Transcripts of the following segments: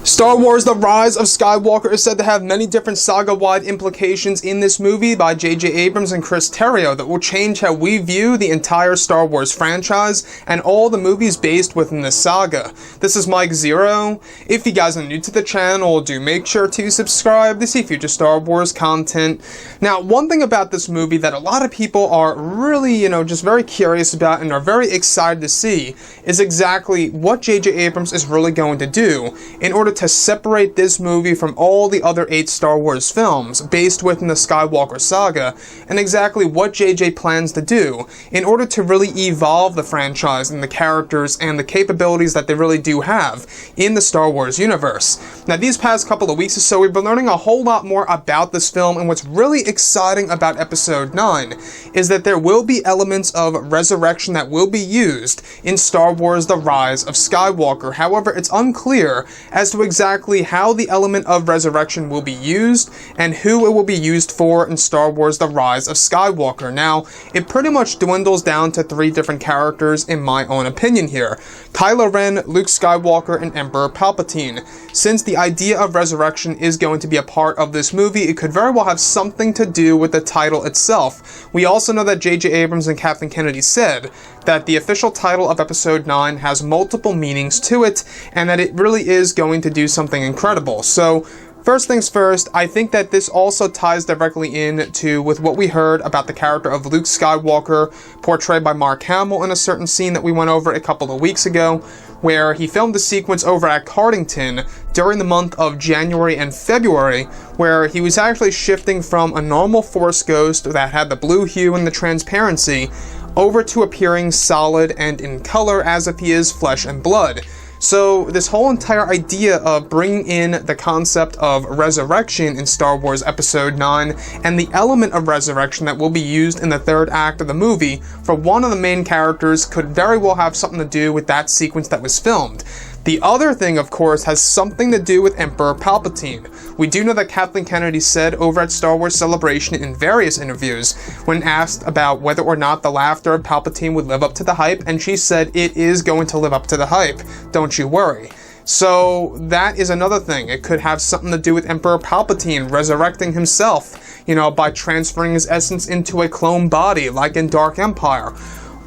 Star Wars The Rise of Skywalker is said to have many different saga-wide implications in this movie by J.J. Abrams and Chris Terrio that will change how we view the entire Star Wars franchise and all the movies based within the saga. This is Mike Zero. If you guys are new to the channel, do make sure to subscribe to see future Star Wars content. Now, one thing about this movie that a lot of people are really, just very curious about and are very excited to see is exactly what J.J. Abrams is really going to do in order to separate this movie from all the other 8 Star Wars films based within the Skywalker saga, and exactly what JJ plans to do in order to really evolve the franchise and the characters and the capabilities that they really do have in the Star Wars universe. Now, these past couple of weeks or so, we've been learning a whole lot more about this film, and what's really exciting about Episode 9 is that there will be elements of resurrection that will be used in Star Wars The Rise of Skywalker. However, it's unclear as to exactly how the element of resurrection will be used and who it will be used for in Star Wars The Rise of Skywalker. Now, it pretty much dwindles down to 3 different characters in my own opinion here: Kylo Ren, Luke Skywalker, and Emperor Palpatine. Since the idea of resurrection is going to be a part of this movie, it could very well have something to do with the title itself. We also know that J.J. Abrams and Kathleen Kennedy said that the official title of Episode 9 has multiple meanings to it, and that it really is going to do something incredible. So, first things first, I think that this also ties directly in with what we heard about the character of Luke Skywalker, portrayed by Mark Hamill in a certain scene that we went over a couple of weeks ago, where he filmed a sequence over at Cardington during the month of January and February, where he was actually shifting from a normal Force ghost that had the blue hue and the transparency over to appearing solid and in color as if he is flesh and blood. So this whole entire idea of bringing in the concept of resurrection in Star Wars Episode 9 and the element of resurrection that will be used in the 3rd act of the movie for one of the main characters could very well have something to do with that sequence that was filmed. The other thing, of course, has something to do with Emperor Palpatine. We do know that Kathleen Kennedy said over at Star Wars Celebration in various interviews, when asked about whether or not the laughter of Palpatine would live up to the hype, and she said it is going to live up to the hype, don't you worry. So that is another thing. It could have something to do with Emperor Palpatine resurrecting himself, by transferring his essence into a clone body, like in Dark Empire.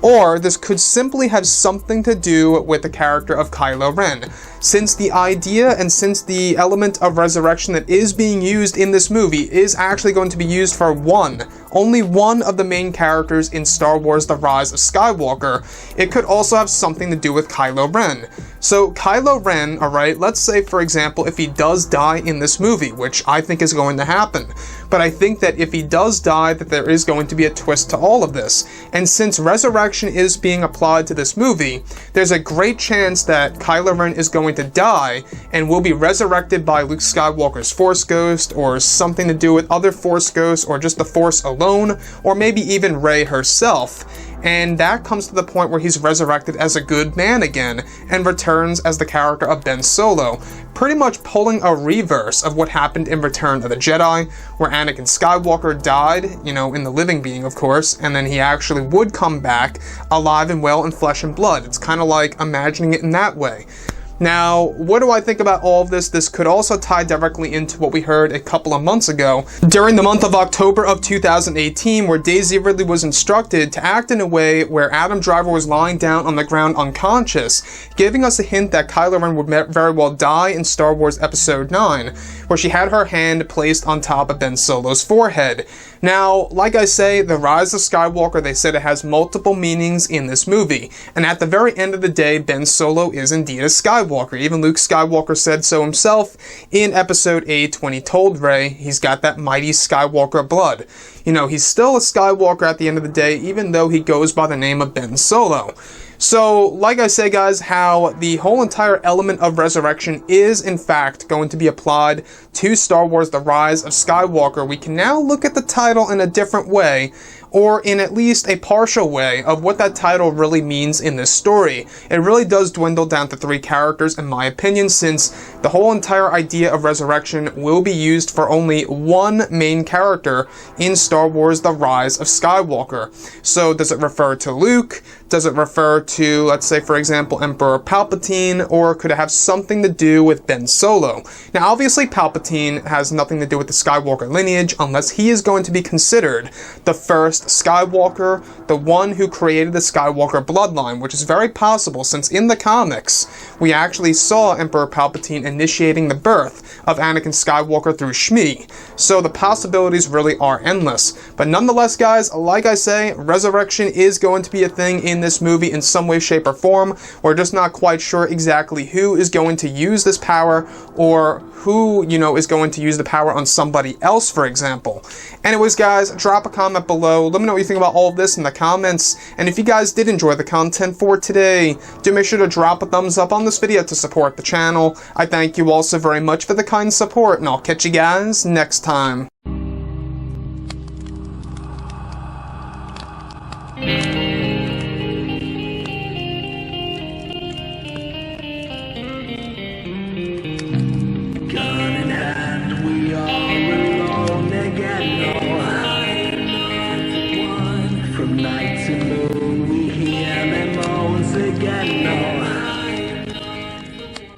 Or this could simply have something to do with the character of Kylo Ren. Since the idea and since the element of resurrection that is being used in this movie is actually going to be used for only one of the main characters in Star Wars The Rise of Skywalker, it could also have something to do with Kylo Ren. So Kylo Ren, alright, let's say for example if he does die in this movie, which I think is going to happen, but I think that if he does die, that there is going to be a twist to all of this. And since resurrection is being applied to this movie, there's a great chance that Kylo Ren is going to die and will be resurrected by Luke Skywalker's Force Ghost, or something to do with other Force Ghosts, or just the Force alone, or maybe even Rey herself. And that comes to the point where he's resurrected as a good man again, and returns as the character of Ben Solo, pretty much pulling a reverse of what happened in Return of the Jedi, where Anakin Skywalker died, in the living being, of course, and then he actually would come back alive and well in flesh and blood. It's kind of like imagining it in that way. Now, what do I think about all of this? This could also tie directly into what we heard a couple of months ago during the month of October of 2018, where Daisy Ridley was instructed to act in a way where Adam Driver was lying down on the ground unconscious, giving us a hint that Kylo Ren would very well die in Star Wars Episode 9, where she had her hand placed on top of Ben Solo's forehead. Now, like I say, The Rise of Skywalker, they said it has multiple meanings in this movie, and at the very end of the day, Ben Solo is indeed a Skywalker. Even Luke Skywalker said so himself in Episode 8 when he told Rey he's got that mighty Skywalker blood. He's still a Skywalker at the end of the day, even though he goes by the name of Ben Solo. So, like I say, guys, how the whole entire element of resurrection is, in fact, going to be applied to Star Wars The Rise of Skywalker, we can now look at the title in a different way, or in at least a partial way of what that title really means in this story. It really does dwindle down to 3 characters, in my opinion, since the whole entire idea of resurrection will be used for only one main character in Star Wars The Rise of Skywalker. So, does it refer to Luke, Does it refer to, let's say, for example, Emperor Palpatine, or could it have something to do with Ben Solo? Now, obviously, Palpatine has nothing to do with the Skywalker lineage unless he is going to be considered the first Skywalker, the one who created the Skywalker bloodline, which is very possible since in the comics, we actually saw Emperor Palpatine initiating the birth of Anakin Skywalker through Shmi. So the possibilities really are endless. But nonetheless, guys, like I say, resurrection is going to be a thing in this movie in some way, shape, or form. We're just not quite sure exactly who is going to use this power, or who, is going to use the power on somebody else, for example. Anyways, guys, drop a comment below. Let me know what you think about all of this in the comments. And if you guys did enjoy the content for today, do make sure to drop a thumbs up on this video to support the channel. I thank you all so very much for the kind support, and I'll catch you guys next time. From night